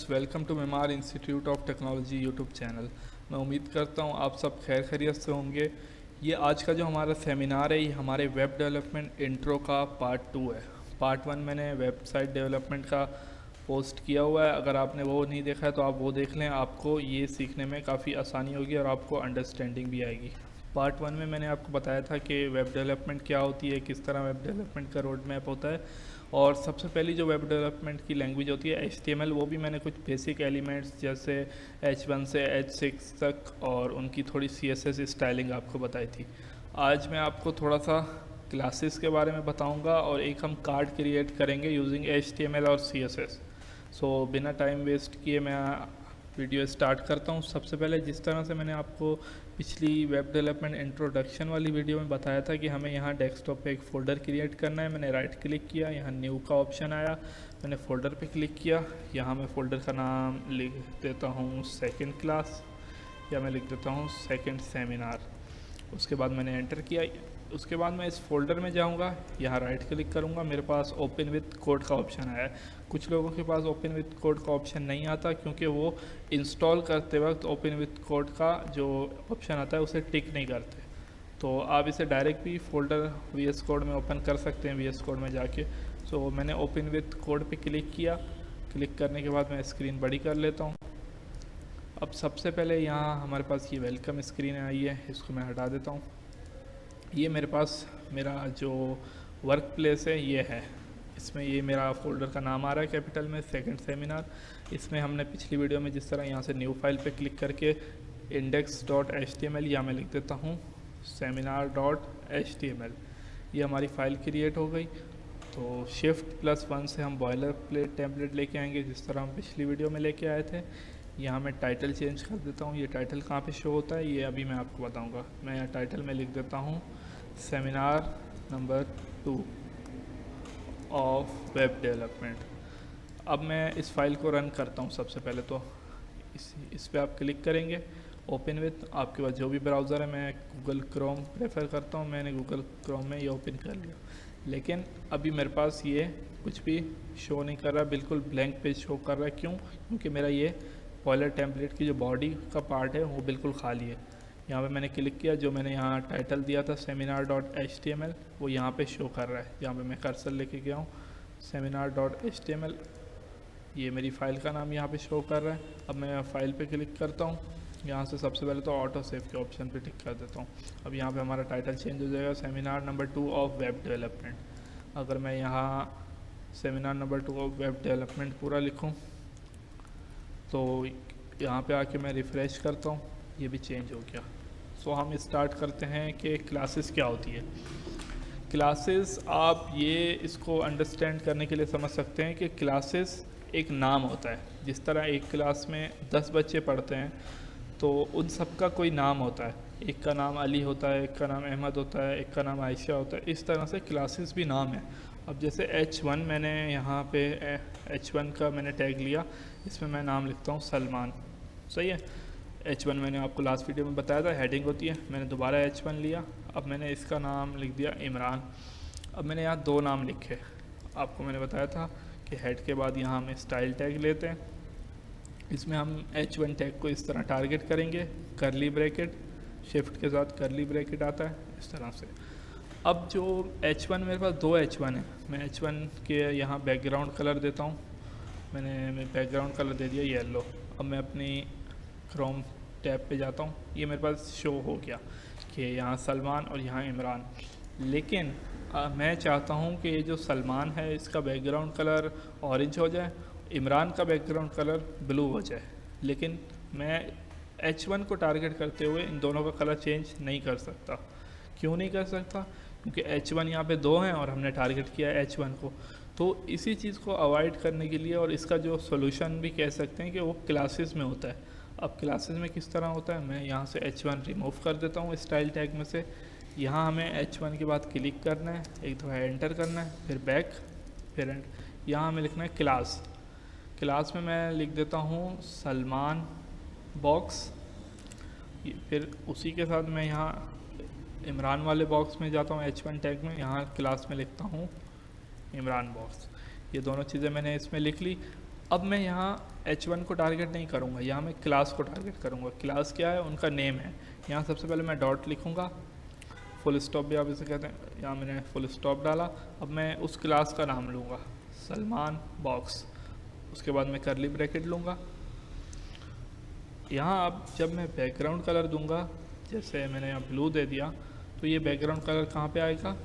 Friends, welcome to मेमार institute of technology YouTube channel. मैं उम्मीद करता हूँ आप सब खैर खैरियत से होंगे। ये आज का जो हमारा सेमिनार है ये हमारे वेब डेवलपमेंट इंट्रो का पार्ट 2 है। पार्ट 1 मैंने वेबसाइट डेवलपमेंट का पोस्ट किया हुआ है, अगर आपने वो नहीं देखा है तो आप वो देख लें। आपको ये सीखने में काफ़ी आसानी होगी और आपको अंडरस्टैंडिंग भी आएगी। पार्ट 1 में मैंने आपको बताया था कि वेब डेवलपमेंट क्या होती है, किस तरह वेब डेवलपमेंट का रोड मैप होता है, और सबसे पहली जो वेब डेवलपमेंट की लैंग्वेज होती है HTML, वो भी मैंने कुछ बेसिक एलिमेंट्स जैसे H1 से H6 तक और उनकी थोड़ी CSS स्टाइलिंग आपको बताई थी। आज मैं आपको थोड़ा सा क्लासेस के बारे में बताऊंगा और एक हम कार्ड क्रिएट करेंगे यूजिंग HTML और CSS। सो बिना टाइम वेस्ट किए मैं वीडियो स्टार्ट करता हूँ। सबसे पहले जिस तरह से मैंने आपको पिछली वेब डेवलपमेंट इंट्रोडक्शन वाली वीडियो में बताया था कि हमें यहाँ डेस्कटॉप पे एक फ़ोल्डर क्रिएट करना है, मैंने राइट क्लिक किया, यहाँ न्यू का ऑप्शन आया, मैंने फ़ोल्डर पे क्लिक किया। यहाँ मैं फ़ोल्डर का नाम लिख देता हूँ सेकंड क्लास, या मैं लिख देता हूँ सेकंड सेमिनार। उसके बाद मैंने एंटर किया। उसके बाद मैं इस फोल्डर में जाऊंगा, यहाँ राइट क्लिक करूंगा, मेरे पास ओपन विथ कोड का ऑप्शन आया है। कुछ लोगों के पास ओपन विथ कोड का ऑप्शन नहीं आता क्योंकि वो इंस्टॉल करते वक्त ओपन विथ कोड का जो ऑप्शन आता है उसे टिक नहीं करते। तो आप इसे डायरेक्ट भी फोल्डर VS कोड में ओपन कर सकते हैं, VS कोड में जाके। सो मैंने ओपन विथ कोड पे क्लिक किया। क्लिक करने के बाद मैं स्क्रीन बड़ी कर लेता हूँ। अब सबसे पहले यहाँ हमारे पास ये वेलकम स्क्रीन आई है, इसको मैं हटा देता हूँ। ये मेरे पास मेरा जो वर्क प्लेस है ये है, इसमें ये मेरा फोल्डर का नाम आ रहा है कैपिटल में, सेकंड सेमिनार। इसमें हमने पिछली वीडियो में जिस तरह यहाँ से न्यू फाइल पे क्लिक करके index.html या मैं लिख देता हूँ seminar.html, ये हमारी फ़ाइल क्रिएट हो गई। तो Shift+1 से हम बॉयलर प्लेट टेम्पलेट लेके आएंगे जिस तरह हम पिछली वीडियो में लेके आए थे। यहाँ मैं टाइटल चेंज कर देता हूँ। ये टाइटल कहाँ पे शो होता है ये अभी मैं आपको बताऊँगा। मैं यहाँ टाइटल में लिख देता हूँ seminar number 2 of web development. अब मैं इस फाइल को रन करता हूँ। सबसे पहले तो इस पर आप क्लिक करेंगे, ओपन विथ, आपके पास जो भी ब्राउज़र है, मैं गूगल क्रोम प्रेफर करता हूँ, मैंने गूगल क्रोम में ये ओपन कर लिया। लेकिन अभी मेरे पास ये कुछ भी शो नहीं कर रहा, बिल्कुल ब्लैंक पेज शो कर रहा है। क्यों? क्योंकि मेरा ये बॉयलर टेम्पलेट की जो बॉडी का पार्ट है वो बिल्कुल खाली है। यहाँ पे मैंने क्लिक किया, जो मैंने यहाँ टाइटल दिया था seminar.html वो यहाँ पे शो कर रहा है। यहाँ पे मैं कर्सर लेके गया हूँ, seminar.html, ये मेरी फ़ाइल का नाम यहाँ पे शो कर रहा है। अब मैं फाइल पे क्लिक करता हूँ। यहाँ से सबसे पहले तो ऑटो सेव के ऑप्शन पे टिक कर देता हूँ। अब यहाँ पे हमारा टाइटल चेंज हो जाएगा, seminar number 2 of web development. अगर मैं यहाँ seminar number 2 of web development पूरा लिखूँ तो यहाँ पे आके मैं रिफ़्रेश करता हूँ, ये भी चेंज हो गया। सो हम स्टार्ट करते हैं कि क्लासेस क्या होती है। क्लासेस आप ये इसको अंडरस्टैंड करने के लिए समझ सकते हैं कि क्लासेस एक नाम होता है। जिस तरह एक क्लास में 10 बच्चे पढ़ते हैं तो उन सब का कोई नाम होता है। एक का नाम अली होता है, एक का नाम अहमद होता है, एक का नाम आयशा होता है। इस तरह से क्लासेस भी नाम है। अब जैसे H1 मैंने यहाँ पे H1 का मैंने टैग लिया, इसमें मैं नाम लिखता हूँ सलमान। सही है। H1 मैंने आपको लास्ट वीडियो में बताया था हेडिंग होती है, मैंने दोबारा H1 लिया। अब मैंने इसका नाम लिख दिया इमरान। अब मैंने यहाँ 2 नाम लिखे। आपको मैंने बताया था कि हेड के बाद यहाँ हम स्टाइल टैग लेते हैं। इसमें हम H1 टैग को इस तरह टारगेट करेंगे, करली ब्रैकेट, शिफ्ट के साथ करली ब्रैकेट आता है इस तरह से। अब जो H1 मेरे पास 2 H1 है, मैं H1 के यहाँ बैकग्राउंड कलर देता हूँ। मैंने बैकग्राउंड कलर दे दिया येलो। अब मैं अपनी क्रोम टैब पे जाता हूँ, ये मेरे पास शो हो गया कि यहाँ सलमान और यहाँ इमरान। लेकिन मैं चाहता हूँ कि ये जो सलमान है इसका बैकग्राउंड कलर ऑरेंज हो जाए, इमरान का बैकग्राउंड कलर ब्लू हो जाए। लेकिन मैं H1 को टारगेट करते हुए इन दोनों का कलर चेंज नहीं कर सकता। क्यों नहीं कर सकता? क्योंकि H1 यहाँ पे 2 हैं और हमने टारगेट किया है H1 को। तो इसी चीज़ को अवॉइड करने के लिए, और इसका जो सोल्यूशन भी कह सकते हैं कि वो क्लासेस में होता है। अब क्लासेस में किस तरह होता है, मैं यहाँ से H1 रिमूव कर देता हूँ स्टाइल टैग में से। यहाँ हमें H1 के बाद क्लिक करना है, एक दफ़ा एंटर करना है, फिर बैक, फिर यहाँ हमें लिखना है क्लास। क्लास में मैं लिख देता हूँ सलमान बॉक्स। फिर उसी के साथ मैं यहाँ इमरान वाले बॉक्स में जाता हूँ H1 टैग में, यहाँ क्लास में लिखता हूँ इमरान बॉक्स। ये दोनों चीज़ें मैंने इसमें लिख ली। अब मैं यहाँ H1 को टारगेट नहीं करूँगा, यहाँ मैं क्लास को टारगेट करूँगा। क्लास क्या है, उनका नेम है। यहाँ सबसे पहले मैं डॉट लिखूँगा, फुल स्टॉप भी आप इसे कहते हैं, यहाँ मैंने फुल स्टॉप डाला। अब मैं उस क्लास का नाम लूँगा सलमान बॉक्स, उसके बाद मैं करली ब्रैकेट लूँगा। यहाँ अब जब मैं बैकग्राउंड कलर दूँगा, जैसे मैंने यहाँ ब्लू दे दिया, तो ये बैकग्राउंड कलर कहाँ पे आएगा,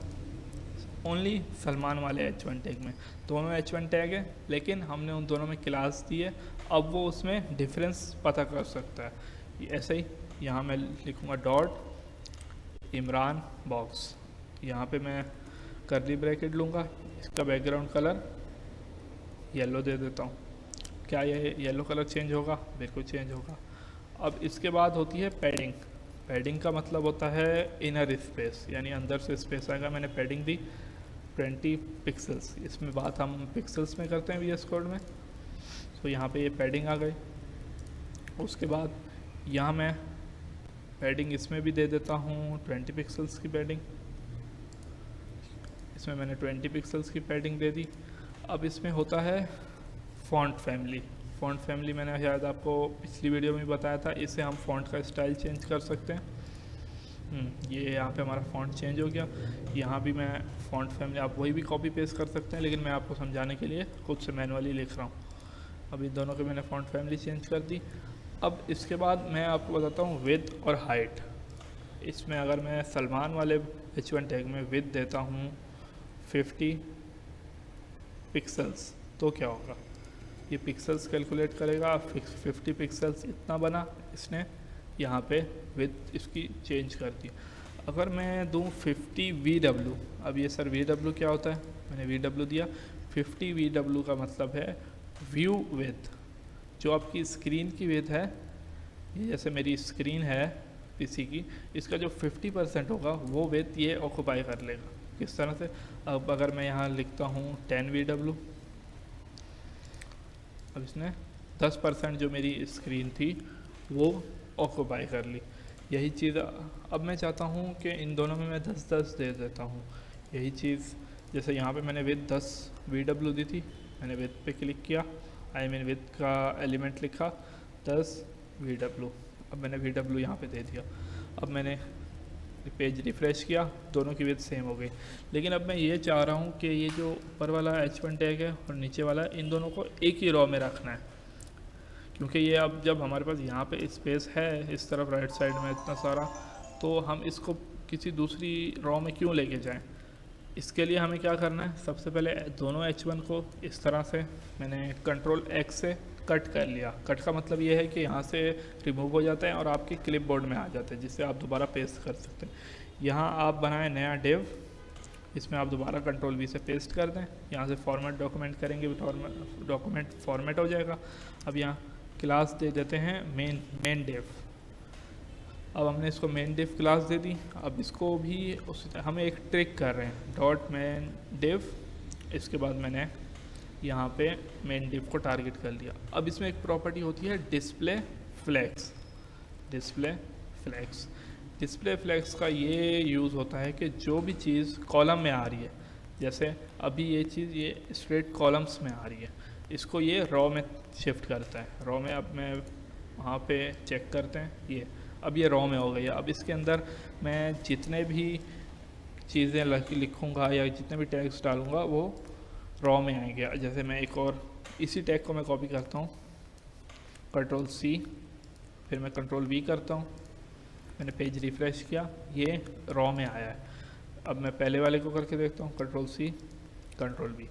ओनली सलमान वाले H1 टैग में। दोनों H1 टैग है, लेकिन हमने उन दोनों में क्लास दी है, अब वो उसमें डिफरेंस पता कर सकता है। ऐसे ही यहाँ मैं लिखूँगा डॉट इमरान बॉक्स, यहाँ पे मैं करली ब्रैकेट लूँगा, इसका बैकग्राउंड कलर येलो दे देता हूँ। क्या ये येलो कलर चेंज होगा, बिल्कुल चेंज होगा। अब इसके बाद होती है पैडिंग। पैडिंग का मतलब होता है इनर स्पेस, यानी अंदर से स्पेस आएगा। मैंने पैडिंग दी 20 पिक्सल्स, इसमें बात हम पिक्सल्स में करते हैं VS कोड में, तो यहाँ पे ये पैडिंग आ गई। उसके बाद यहाँ मैं पैडिंग इसमें भी दे देता हूँ 20 पिक्सल्स की पैडिंग, इसमें मैंने 20 पिक्सल्स की पैडिंग दे दी। अब इसमें होता है फ़ॉन्ट फैमिली। फ़ॉन्ट फैमिली मैंने शायद आपको पिछली वीडियो में बताया था, इससे हम फ़ॉन्ट का स्टाइल चेंज कर सकते हैं। ये यहाँ पे हमारा फ़ॉन्ट चेंज हो गया। यहाँ भी मैं फ़ॉन्ट फैमिली, आप वही भी कॉपी पेस्ट कर सकते हैं, लेकिन मैं आपको समझाने के लिए खुद से मैनुअली लिख रहा हूँ। अब इन दोनों के मैंने फ़ॉन्ट फैमिली चेंज कर दी। अब इसके बाद मैं आपको बताता हूँ विड्थ और हाइट। इसमें अगर मैं सलमान वाले H1 टैग में विड्थ देता हूँ 50 पिक्सल्स, तो क्या होगा, ये पिक्सल्स कैलकुलेट करेगा। 50 पिक्सल्स इतना बना, इसने यहाँ पे विड्थ इसकी चेंज कर दी। अगर मैं दूँ 50 VW, अब ये सर VW क्या होता है, मैंने VW दिया। 50 VW का मतलब है व्यू विड्थ, जो आपकी स्क्रीन की विड्थ है। ये जैसे मेरी स्क्रीन है PC की, इसका जो 50% होगा वो विड्थ ये ऑक्यूपाई कर लेगा। किस तरह से, अब अगर मैं यहाँ लिखता हूँ 10 VW, अब इसने 10% जो मेरी स्क्रीन थी वो ऑक्यूपाई कर ली। यही चीज़ अब मैं चाहता हूँ कि इन दोनों में मैं 10-10 दे देता हूँ। यही चीज़ जैसे यहाँ पे मैंने विड्थ 10 VW दी थी, मैंने विड्थ पे क्लिक किया, विड्थ का एलिमेंट लिखा 10 VW। अब मैंने VW यहाँ पे दे दिया। अब मैंने पेज रिफ़्रेश किया, दोनों की विड्थ सेम हो गई। लेकिन अब मैं ये चाह रहा हूँ कि ये जो ऊपर वाला H1 टैग है और नीचे वाला, इन दोनों को एक ही रॉ में रखना है, क्योंकि ये अब जब हमारे पास यहाँ पे स्पेस है इस तरफ राइट साइड में इतना सारा, तो हम इसको किसी दूसरी रॉ में क्यों लेके जाएं। इसके लिए हमें क्या करना है, सबसे पहले दोनों H1 को इस तरह से मैंने Ctrl+X से कट कर लिया। कट का मतलब ये है कि यहाँ से रिमूव हो जाते हैं और आपके क्लिपबोर्ड में आ जाते हैं, जिससे आप दोबारा पेस्ट कर सकते हैं। यहाँ आप बनाएं नया डिव, इसमें आप दोबारा Ctrl+V से पेस्ट कर दें। यहाँ से फॉर्मेट डॉक्यूमेंट करेंगे, डॉक्यूमेंट फॉर्मेट हो जाएगा। अब यहाँ क्लास दे देते हैं मेन डिव। अब हमने इसको मेन डिव क्लास दे दी। अब इसको भी हमें एक ट्रिक कर रहे हैं, डॉट मेन डिव, इसके बाद मैंने यहाँ पे मेन डिव को टारगेट कर लिया। अब इसमें एक प्रॉपर्टी होती है display flags. Display flags, display flags का ये यूज़ होता है कि जो भी चीज़ कॉलम में आ रही है, जैसे अभी ये चीज़ ये स्ट्रेट कॉलम्स में आ रही है, इसको ये रॉ में शिफ्ट करता है। रॉ में अब मैं वहाँ पे चेक करते हैं, ये अब ये रॉ में हो गई है। अब इसके अंदर मैं जितने भी चीज़ें लिखूँगा या जितने भी टैग्स डालूँगा वो रॉ में आएंगे। जैसे मैं एक और इसी टैग को मैं कॉपी करता हूँ, Ctrl+C, फिर मैं Ctrl+V करता हूँ, मैंने पेज रिफ़्रेश किया, ये रॉ में आया है। अब मैं पहले वाले को करके देखता हूँ, Ctrl+C Ctrl+V,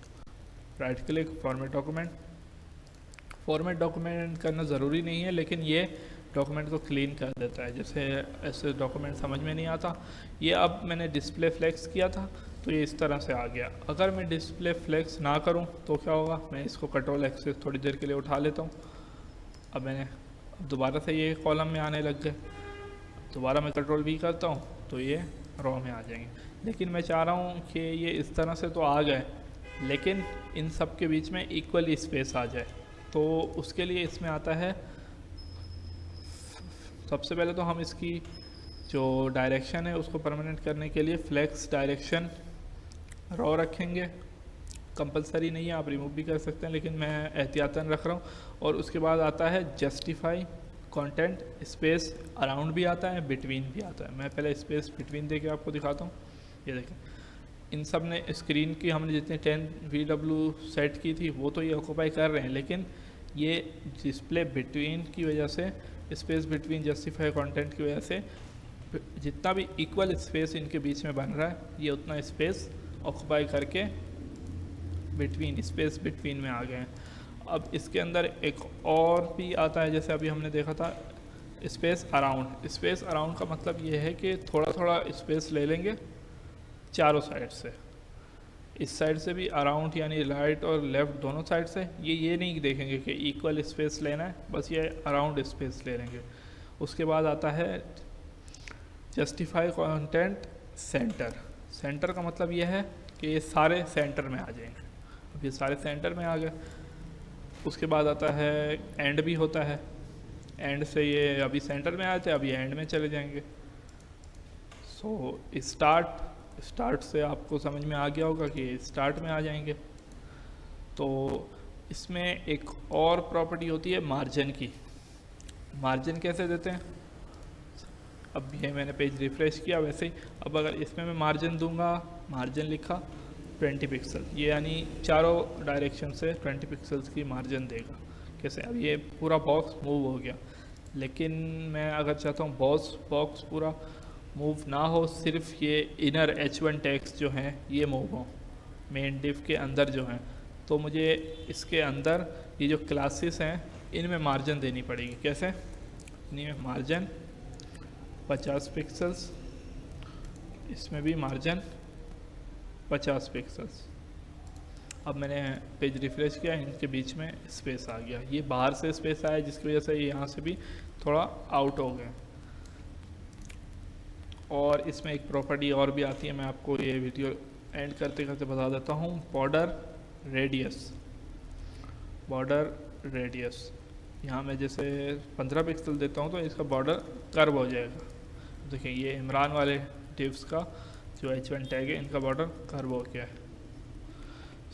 right click, format document. Format document करना ज़रूरी नहीं है, लेकिन ये डॉक्यूमेंट को क्लीन कर देता है। जैसे ऐसे डॉक्यूमेंट समझ में नहीं आता, ये अब मैंने डिस्प्ले फ्लेक्स किया था तो ये इस तरह से आ गया। अगर मैं डिस्प्ले फ्लेक्स ना करूं तो क्या होगा, मैं इसको Ctrl+X से थोड़ी देर के लिए उठा लेता हूं। अब मैंने दोबारा से ये कॉलम में आने लग गए, दोबारा मैं Ctrl+V करता हूं तो ये रॉ में आ जाएंगे। लेकिन मैं चाह रहा हूं कि ये इस तरह से तो आ गए, लेकिन इन सब के बीच में इक्वली स्पेस आ जाए। तो उसके लिए इसमें आता है, सबसे पहले तो हम इसकी जो डायरेक्शन है उसको परमानेंट करने के लिए फ्लेक्स डायरेक्शन रॉ रखेंगे, कंपलसरी नहीं है, आप रिमूव भी कर सकते हैं, लेकिन मैं एहतियातन रख रहा हूँ। और उसके बाद आता है जस्टिफाई कंटेंट स्पेस अराउंड भी आता है, बिटवीन भी आता है। मैं पहले स्पेस बिटवीन दे के आपको दिखाता हूँ। ये देखें, इन सब ने स्क्रीन की हमने जितने 10 VW सेट की थी वो तो ये ऑक्यूपाई कर रहे हैं, लेकिन ये डिस्प्ले बिटवीन की वजह से, स्पेस बिटवीन जस्टिफाई कंटेंट की वजह से जितना भी इक्वल स्पेस इनके बीच में बन रहा है, ये उतना स्पेस ऑक्यूपाई करके बिटवीन, स्पेस बिटवीन में आ गए हैं। अब इसके अंदर एक और भी आता है, जैसे अभी हमने देखा था स्पेस अराउंड। स्पेस अराउंड का मतलब ये है कि थोड़ा थोड़ा स्पेस ले लेंगे चारों साइड से, इस साइड से भी अराउंड यानी राइट और लेफ़्ट दोनों साइड से। ये नहीं देखेंगे कि इक्वल स्पेस लेना है, बस ये अराउंड स्पेस ले लेंगे। उसके बाद आता है जस्टिफाई कंटेंट सेंटर। सेंटर का मतलब ये है कि ये सारे सेंटर में आ जाएंगे। अब ये सारे सेंटर में आ गए। उसके बाद आता है एंड भी होता है, एंड से ये अभी सेंटर में आते हैं, अभी एंड में चले जाएंगे। सो स्टार्ट से आपको समझ में आ गया होगा कि स्टार्ट में आ जाएंगे। तो इसमें एक और प्रॉपर्टी होती है मार्जिन की। मार्जिन कैसे देते हैं, अब ये मैंने पेज रिफ्रेश किया वैसे ही। अब अगर इसमें मैं मार्जिन दूंगा, मार्जिन लिखा 20 पिक्सल, ये यानी चारों डायरेक्शन से 20 पिक्सल्स की मार्जिन देगा। कैसे, अब ये पूरा बॉक्स मूव हो गया, लेकिन मैं अगर चाहता हूँ बॉक्स पूरा मूव ना हो, सिर्फ ये इनर H1 टैग्स जो हैं ये मूव हो मेन डिव के अंदर जो हैं, तो मुझे इसके अंदर ये जो क्लासेस हैं इनमें मार्जिन देनी पड़ेगी। कैसे, इनमें मार्जिन 50 पिक्सल्स, इसमें भी मार्जिन 50 पिक्सल्स। अब मैंने पेज रिफ्रेश किया, इनके बीच में स्पेस आ गया। ये बाहर से स्पेस आया जिसकी वजह से ये यहाँ से भी थोड़ा आउट हो गए। और इसमें एक प्रॉपर्टी और भी आती है, मैं आपको ये वीडियो एंड करते करते बता देता हूँ। बॉर्डर रेडियस, यहाँ मैं जैसे 15 पिक्सल देता हूँ तो इसका बॉर्डर कर्व हो जाएगा। देखिए ये इमरान वाले डिव्स का जो H1 टैग है, इनका बॉर्डर कर्व हो गया है।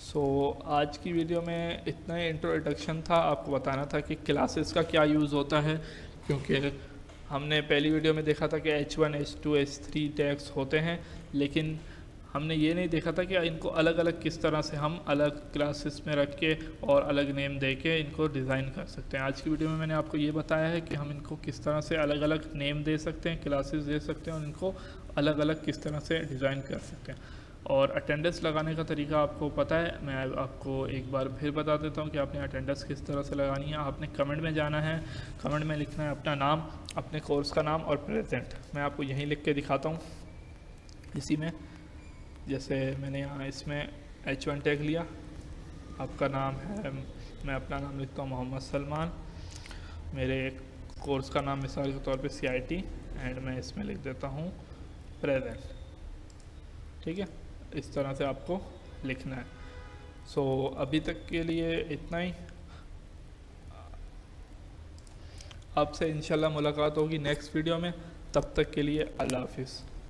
सो आज की वीडियो में इतना ही इंट्रोडक्शन था, आपको बताना था कि क्लासेस का क्या यूज़ होता है, क्योंकि हमने पहली वीडियो में देखा था कि H1, H2, H3 टैग्स होते हैं, लेकिन हमने ये नहीं देखा था कि इनको अलग अलग किस तरह से हम अलग क्लासेस में रख के और अलग नेम दे के इनको डिज़ाइन कर सकते हैं। आज की वीडियो में मैंने आपको ये बताया है कि हम इनको किस तरह से अलग अलग नेम दे सकते हैं, क्लासेस दे सकते हैं और इनको अलग अलग किस तरह से डिज़ाइन कर सकते हैं। और अटेंडेंस लगाने का तरीका आपको पता है, मैं आपको एक बार फिर बता देता हूँ कि आपने अटेंडेंस किस तरह से लगानी है। आपने कमेंट में जाना है, कमेंट में लिखना है अपना नाम, अपने कोर्स का नाम और प्रेजेंट। मैं आपको यहीं लिख के दिखाता हूँ इसी में। जैसे मैंने यहाँ इसमें H1 टैग लिया, आपका नाम है, मैं अपना नाम लिखता हूँ मोहम्मद सलमान, मेरे कोर्स का नाम मिसाल के तौर पे CIT, एंड मैं इसमें लिख देता हूँ प्रेजेंट। ठीक है, इस तरह से आपको लिखना है। सो अभी तक के लिए इतना ही। आपसे इंशाल्लाह मुलाकात होगी नेक्स्ट वीडियो में, तब तक के लिए अल्लाह हाफिज़।